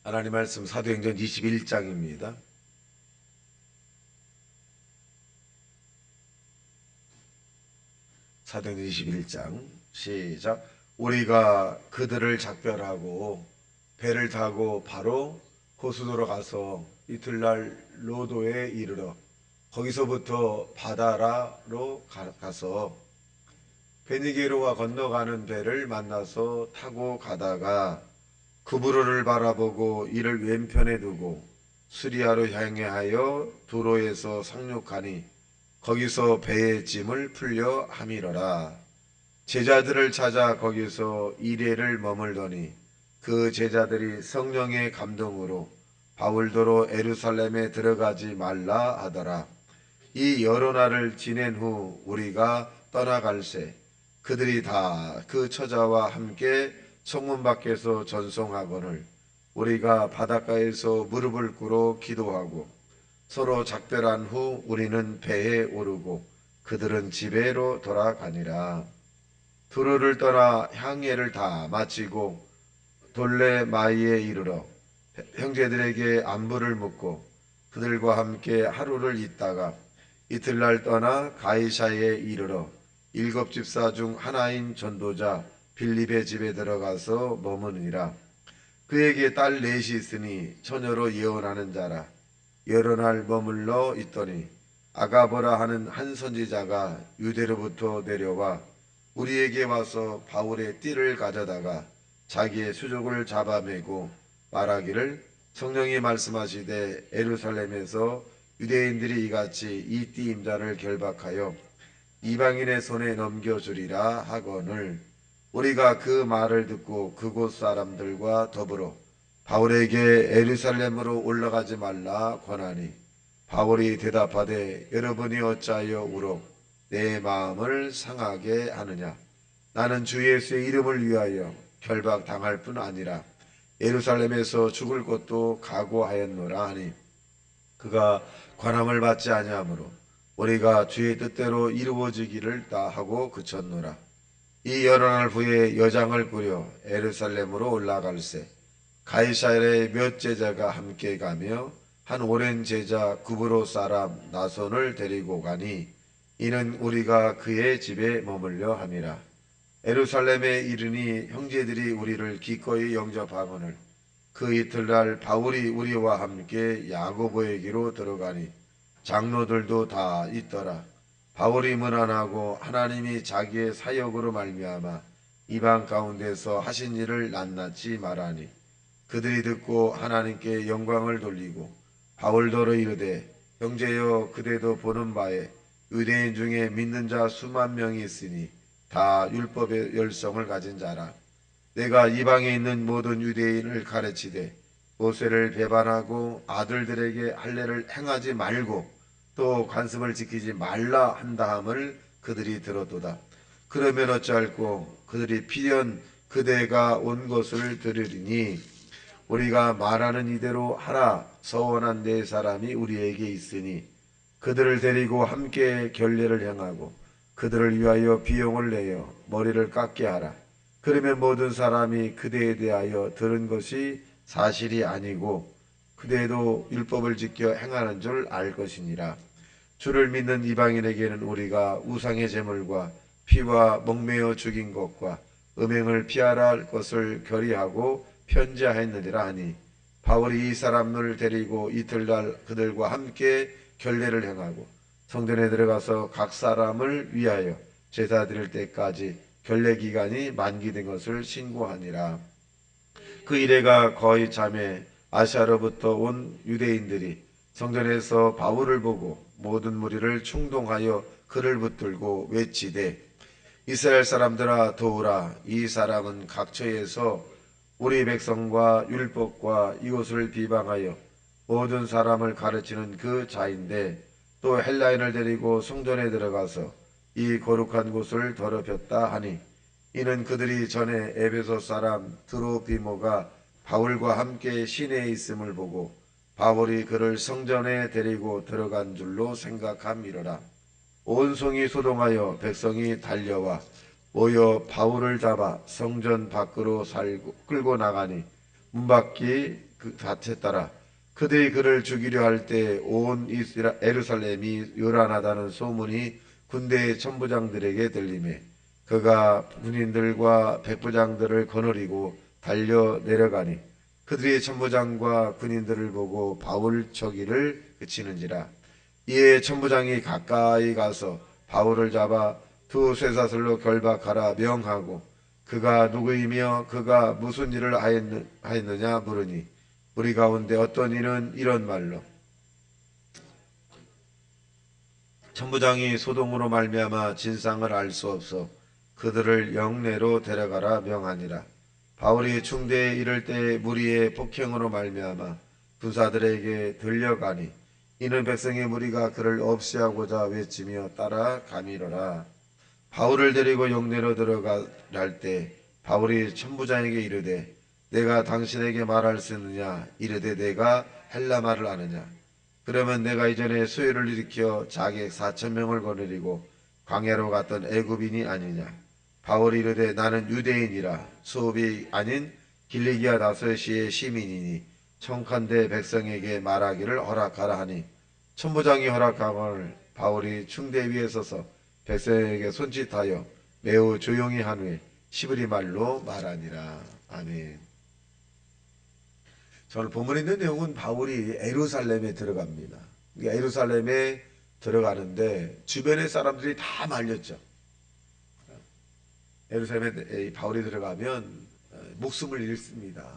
하나님 말씀 사도행전 21장입니다. 사도행전 21장 시작. 우리가 그들을 작별하고 배를 타고 바로 호수도로 가서 이틀날 로도에 이르러 거기서부터 바다라로 가서 베니게로와 건너가는 배를 만나서 타고 가다가 구브로를 바라보고 이를 왼편에 두고 수리아로 향하여 두로에서 상륙하니 거기서 배의 짐을 풀려 함이러라. 제자들을 찾아 거기서 이레를 머물더니 그 제자들이 성령의 감동으로 바울도로 에루살렘에 들어가지 말라 하더라. 이 여러 날을 지낸 후 우리가 떠나갈새 그들이 다 그 처자와 함께 성문 밖에서 전송하거늘 우리가 바닷가에서 무릎을 꿇어 기도하고 서로 작별한 후 우리는 배에 오르고 그들은 집에로 돌아가니라. 두로를 떠나 향예를 다 마치고 돌레마이에 이르러 형제들에게 안부를 묻고 그들과 함께 하루를 있다가 이틀날 떠나 가이사에 이르러 7 집사 중 하나인 전도자 빌립의 집에 들어가서 머무느니라. 그에게 딸 넷이 있으니 처녀로 예언하는 자라. 여러 날 머물러 있더니 아가보라 하는 한 선지자가 유대로부터 내려와 우리에게 와서 바울의 띠를 가져다가 자기의 수족을 잡아매고 말하기를 성령이 말씀하시되 예루살렘에서 유대인들이 이같이 이 띠 임자를 결박하여 이방인의 손에 넘겨주리라 하거늘 우리가 그 말을 듣고 그곳 사람들과 더불어 바울에게 예루살렘으로 올라가지 말라 권하니 바울이 대답하되 여러분이 어찌하여 우러 내 마음을 상하게 하느냐. 나는 주 예수의 이름을 위하여 결박당할 뿐 아니라 예루살렘에서 죽을 것도 각오하였노라 하니 그가 관함을 받지 아니하므로 우리가 주의 뜻대로 이루어지기를 다하고 그쳤노라. 이 여러 날 후에 여장을 꾸려 예루살렘으로 올라갈새 가이사랴의 몇 제자가 함께 가며 한 오랜 제자 구브로 사람 나손을 데리고 가니 이는 우리가 그의 집에 머물려 함이라. 예루살렘에 이르니 형제들이 우리를 기꺼이 영접하거늘 그 이틀날 바울이 우리와 함께 야고보에게로 들어가니 장로들도 다 있더라. 바울이 문안하고 하나님이 자기의 사역으로 말미암아 이방 가운데서 하신 일을 낱낱이 말하니 그들이 듣고 하나님께 영광을 돌리고 바울더러 이르되 형제여 그대도 보는 바에 유대인 중에 믿는 자 수만 명이 있으니 다 율법의 열성을 가진 자라. 내가 이방에 있는 모든 유대인을 가르치되 모세를 배반하고 아들들에게 할례를 행하지 말고 또 관습을 지키지 말라 한다함을 그들이 들었도다. 그러면 어찌할꼬 그들이 필연 그대가 온 것을 들으리니 우리가 말하는 이대로 하라. 서원한 네 사람이 우리에게 있으니 그들을 데리고 함께 결례를 행하고 그들을 위하여 비용을 내어 머리를 깎게 하라. 그러면 모든 사람이 그대에 대하여 들은 것이 사실이 아니고 그대도 율법을 지켜 행하는 줄 알 것이니라. 주를 믿는 이방인에게는 우리가 우상의 제물과 피와 목매어 죽인 것과 음행을 피하라 할 것을 결의하고 편지하였느니라 하니 바울이 이 사람을 데리고 이틀날 그들과 함께 결례를 행하고 성전에 들어가서 각 사람을 위하여 제사 드릴 때까지 결례 기간이 만기된 것을 신고하니라. 그 이래가 거의 참에 아시아로부터 온 유대인들이 성전에서 바울을 보고 모든 무리를 충동하여 그를 붙들고 외치되 이스라엘 사람들아 도우라. 이 사람은 각처에서 우리 백성과 율법과 이웃을 비방하여 모든 사람을 가르치는 그 자인데 또 헬라인을 데리고 성전에 들어가서 이 거룩한 곳을 더럽혔다 하니 이는 그들이 전에 에베소 사람 드로비모가 바울과 함께 시내에 있음을 보고 바울이 그를 성전에 데리고 들어간 줄로 생각함이러라. 온 성이 소동하여 백성이 달려와 모여 바울을 잡아 성전 밖으로 끌고 나가니 문밖이 그 밭에 따라 그들이 그를 죽이려 할 때 온 에루살렘이 요란하다는 소문이 군대의 천부장들에게 들리매 그가 군인들과 백부장들을 거느리고 달려 내려가니 그들이 천부장과 군인들을 보고 바울 저기를 그치는지라. 이에 천부장이 가까이 가서 바울을 잡아 두 쇠사슬로 결박하라 명하고 그가 누구이며 그가 무슨 일을 하였느냐 물으니 우리 가운데 어떤 이는 이런 말로 천부장이 소동으로 말미암아 진상을 알 수 없어 그들을 영내로 데려가라 명하니라. 바울이 중대에 이를 때 무리의 폭행으로 말미암아 군사들에게 들려가니 이는 백성의 무리가 그를 없이하고자 외치며 따라가미로라. 바울을 데리고 영내로 들어갈 때 바울이 천부장에게 이르되 내가 당신에게 말할 수 있느냐 이르되 내가 헬라 말을 아느냐. 그러면 내가 이전에 수요를 일으켜 자객 4,000명을 거느리고 광야로 갔던 애굽인이 아니냐. 바울이 이르되 나는 유대인이라 수업이 아닌 길리기아 다소시의 시민이니 청컨대 백성에게 말하기를 허락하라 하니 천부장이 허락함을 바울이 충대 위에 서서 백성에게 손짓하여 매우 조용히 한 후에 시브리 말로 말하니라. 아멘. 오늘 본문에 있는 내용은 바울이 에루살렘에 들어갑니다. 에루살렘에 들어가는데 주변의 사람들이 다 말렸죠. 에루살렘에 바울이 들어가면 목숨을 잃습니다.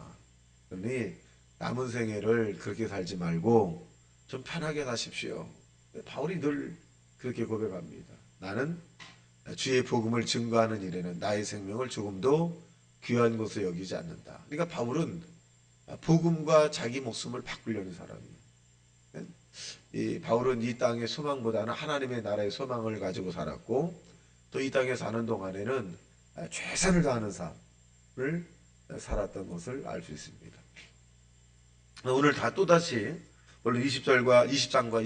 그러니 남은 생애를 그렇게 살지 말고 좀 편하게 사십시오. 바울이 늘 그렇게 고백합니다. 나는 주의 복음을 증거하는 일에는 나의 생명을 조금도 귀한 것으로 여기지 않는다. 그러니까 바울은 복음과 자기 목숨을 바꾸려는 사람이에요. 이 바울은 이 땅의 소망보다는 하나님의 나라의 소망을 가지고 살았고 또 이 땅에 사는 동안에는 최선을 다하는 삶을 살았던 것을 알 수 있습니다. 오늘 또다시 물론 20장과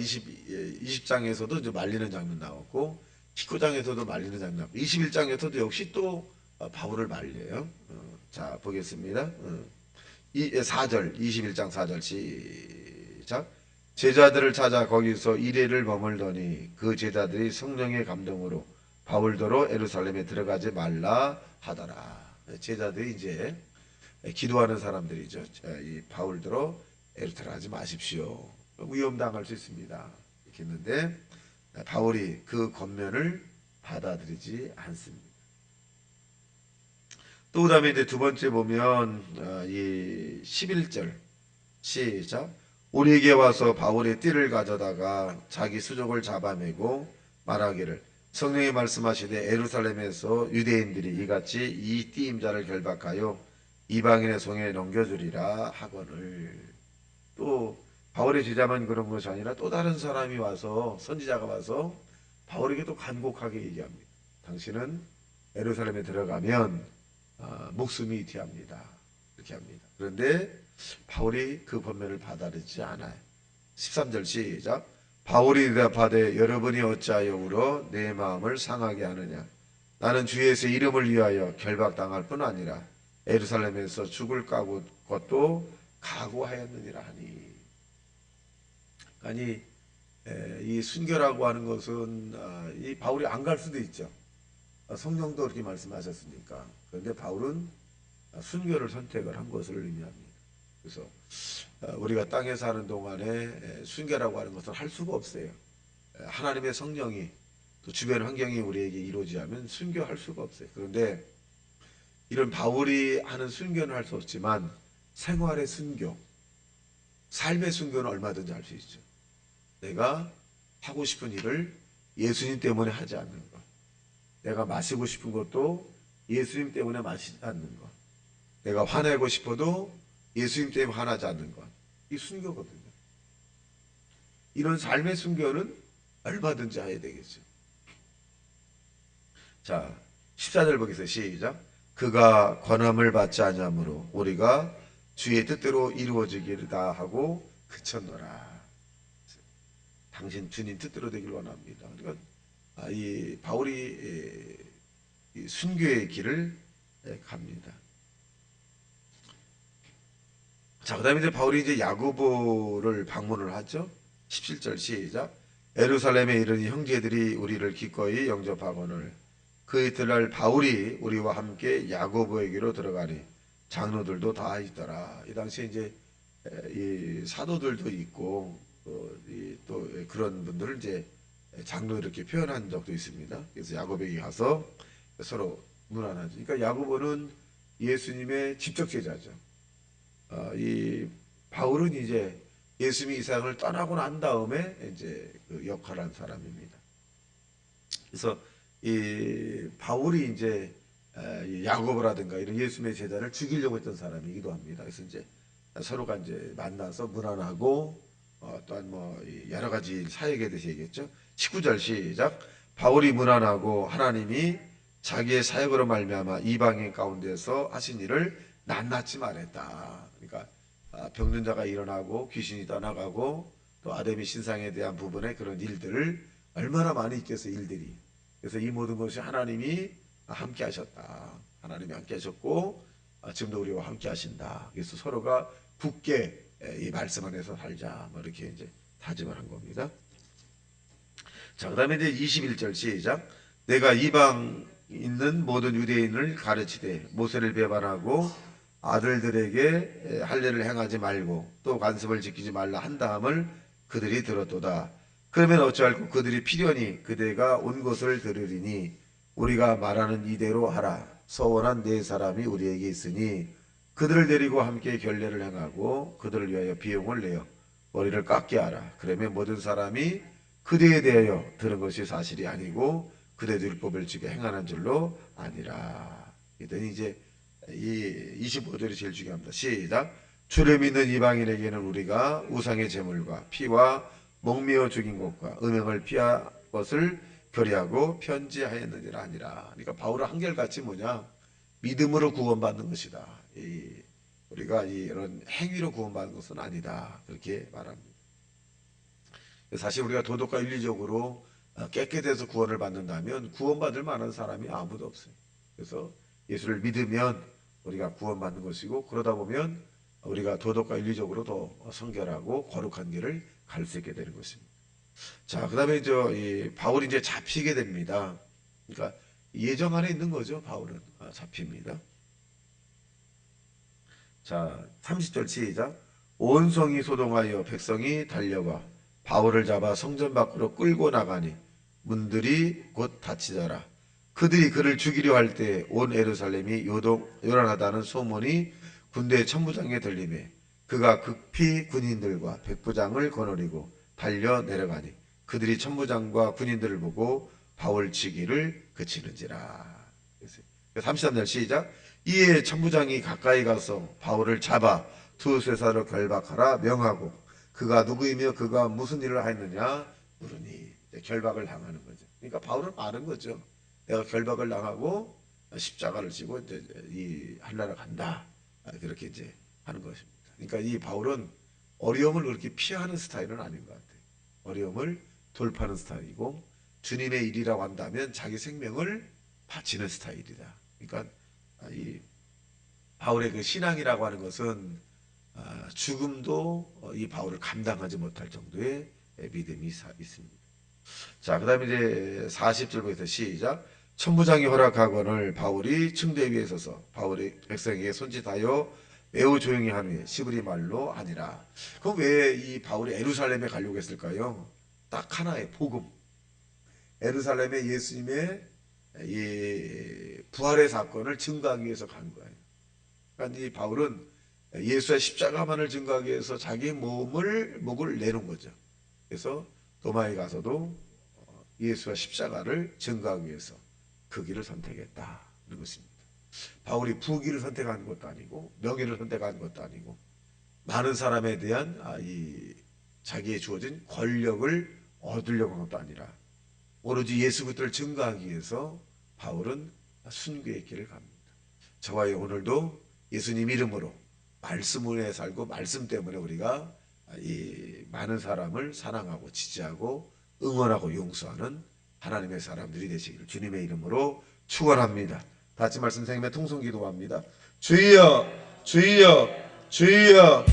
20장에서도 이제 말리는 장면 나왔고 19장에서도 말리는 장면 나왔고 21장에서도 역시 또 바울을 말려요. 자 보겠습니다. 4절 21장 4절 시작. 제자들을 찾아 거기서 이레를 머물더니 그 제자들이 성령의 감동으로 바울더러 에루살렘에 들어가지 말라 하더라. 제자들이 이제 기도하는 사람들이죠. 이 바울더러 들어가지 마십시오. 위험당할 수 있습니다. 이렇게 했는데 바울이 그 권면을 받아들이지 않습니다. 또 그다음에 이제 두 번째 보면 이 11절 시작. 우리에게 와서 바울의 띠를 가져다가 자기 수족을 잡아매고 말하기를 성령이 말씀하시되 에루살렘에서 유대인들이 이같이 이 띠임자를 결박하여 이방인의 손에 넘겨주리라 하거늘. 또 바울의 제자만 그런 것이 아니라 또 다른 사람이 와서 선지자가 와서 바울에게 또 간곡하게 얘기합니다. 당신은 에루살렘에 들어가면 목숨이 뒤합니다. 이렇게 합니다. 그런데 바울이 그 권면을 받아들이지 않아요. 13절 시작. 바울이 대답하되 여러분이 어찌하여 울어 내 마음을 상하게 하느냐. 나는 주 예수의 이름을 위하여 결박당할 뿐 아니라 에루살렘에서 죽을 것도 각오하였느니라 하니. 아니 이 순교라고 하는 것은 이 바울이 안 갈 수도 있죠. 성령도 그렇게 말씀하셨으니까. 그런데 바울은 순교를 선택을 한 것을 의미합니다. 그래서 우리가 땅에 사는 동안에 순교라고 하는 것을 할 수가 없어요. 하나님의 성령이 또 주변 환경이 우리에게 이루어지지 않으면 순교할 수가 없어요. 그런데 이런 바울이 하는 순교는 할 수 없지만 생활의 순교, 삶의 순교는 얼마든지 할 수 있죠. 내가 하고 싶은 일을 예수님 때문에 하지 않는 것, 내가 마시고 싶은 것도 예수님 때문에 마시지 않는 것, 내가 화내고 싶어도 예수님 때문에 화나지 않는 것, 이 순교거든요. 이런 삶의 순교는 얼마든지 해야 되겠죠. 자, 14절 보겠습니다. 시작. 그가 권함을 받지 아니하므로 우리가 주의 뜻대로 이루어지기를 하고 그쳤노라. 당신 주님 뜻대로 되길 원합니다. 그러니까 이 바울이 이 순교의 길을 갑니다. 자, 그다음에 이제 바울이 이제 야고보를 방문을 하죠. 17절 시작. 예루살렘에 이르니 형제들이 우리를 기꺼이 영접하거늘 그 이튿날 바울이 우리와 함께 야고보에게로 들어가니 장로들도 다 있더라. 이 당시에 이제 이 사도들도 있고 또 그런 분들을 이제 장로 이렇게 표현한 적도 있습니다. 그래서 야고보에게 가서 서로 문안하죠. 그러니까 야고보는 예수님의 직접 제자죠. 이 바울은 이제 예수님이 이 세상을 떠나고 난 다음에 이제 그 역할을 한 사람입니다. 그래서 이 바울이 이제 야고보라든가 이런 예수님의 제자를 죽이려고 했던 사람이기도 합니다. 그래서 이제 서로가 이제 만나서 문안하고 또한 뭐 여러 가지 사역에 대해서 얘기했죠. 19절 시작. 바울이 문안하고 하나님이 자기의 사역으로 말미암아 이방인 가운데서 하신 일을 낱낱이 말했다. 그러니까 병든 자가 일어나고 귀신이 떠나가고 또 아담의 신상에 대한 부분의 그런 일들을 얼마나 많이 있겠어요, 일들이. 그래서 이 모든 것이 하나님이 함께 하셨다. 하나님이 함께 하셨고 지금도 우리와 함께 하신다. 그래서 서로가 굳게 이 말씀 안에서 살자. 뭐 이렇게 이제 다짐을 한 겁니다. 자, 그다음에 이제 21절 시작. 내가 이방 있는 모든 유대인을 가르치되 모세를 배반하고 아들들에게 할례를 행하지 말고 또 관습을 지키지 말라 한 다음을 그들이 들었도다. 그러면 어찌할꼬 그들이 필연히 그대가 온 것을 들으리니 우리가 말하는 이대로 하라. 서원한 네 사람이 우리에게 있으니 그들을 데리고 함께 결례를 행하고 그들을 위하여 비용을 내어 머리를 깎게 하라. 그러면 모든 사람이 그대에 대하여 들은 것이 사실이 아니고 그대도 율법을 지켜 행하는 줄로 아니라. 그랬더니 이제 이 25절이 제일 중요합니다. 시작. 주를 믿는 이방인에게는 우리가 우상의 제물과 피와 목매어 죽인 것과 음행을 피할 것을 결의하고 편지하였느니라 아니라. 그러니까 바울은 한결같이 뭐냐, 믿음으로 구원받는 것이다. 우리가 이런 행위로 구원받는 것은 아니다. 그렇게 말합니다. 사실 우리가 도덕과 윤리적으로 깨끗해서 구원을 받는다면 구원받을 만한 사람이 아무도 없어요. 그래서 예수를 믿으면 우리가 구원받는 것이고, 그러다 보면 우리가 도덕과 윤리적으로 더 성결하고 거룩한 길을 갈 수 있게 되는 것입니다. 자, 그 다음에 이 바울이 이제 잡히게 됩니다. 그러니까 예정 안에 있는 거죠. 바울은 잡힙니다. 자, 30절 시작. 온 성이 소동하여 백성이 달려와 바울을 잡아 성전 밖으로 끌고 나가니 문들이 곧 닫히더라. 그들이 그를 죽이려 할 때 온 예루살렘이 요란하다는 소문이 군대 천부장에 들리매 그가 급히 군인들과 백부장을 거느리고 달려 내려가니 그들이 천부장과 군인들을 보고 바울 치기를 그치는지라. 33절 시작. 이에 천부장이 가까이 가서 바울을 잡아 두세사로 결박하라 명하고 그가 누구이며 그가 무슨 일을 하였느냐 물으니 결박을 당하는 거죠. 그러니까 바울은 아는 거죠. 내가 결박을 당하고 십자가를 지고 이제 이 한나라 간다. 그렇게 이제 하는 것입니다. 그러니까 이 바울은 어려움을 그렇게 피하는 스타일은 아닌 것 같아요. 어려움을 돌파하는 스타일이고 주님의 일이라고 한다면 자기 생명을 바치는 스타일이다. 그러니까 이 바울의 그 신앙이라고 하는 것은 죽음도 이 바울을 감당하지 못할 정도의 믿음이 있습니다. 자, 그 다음에 이제 40절부터 시작. 천부장이 허락하거늘 바울이 층대 위에 서서 바울이 백성에게 손짓하여 매우 조용히 한 후에 시브리 말로 하니라. 그럼 왜 이 바울이 예루살렘에 가려고 했을까요? 딱 하나의 복음. 예루살렘에 예수님의 이 부활의 사건을 증거하기 위해서 간 거예요. 그러니까 이 바울은 예수의 십자가만을 증거하기 위해서 자기 목을 내놓은 거죠. 그래서 도마에 가서도 예수와 십자가를 증거하기 위해서 그 길을 선택했다는 것입니다. 바울이 부귀를 선택한 것도 아니고 명예를 선택한 것도 아니고 많은 사람에 대한 이 자기의 주어진 권력을 얻으려고 한 것도 아니라 오로지 예수 그리스도를 증거하기 위해서 바울은 순교의 길을 갑니다. 저와 오늘도 예수님 이름으로 말씀을 살고 말씀 때문에 우리가 이 많은 사람을 사랑하고 지지하고 응원하고 용서하는 하나님의 사람들이 되시기를 주님의 이름으로 축원합니다. 같이 말씀 생명의 통성 기도합니다. 주여 주여 주여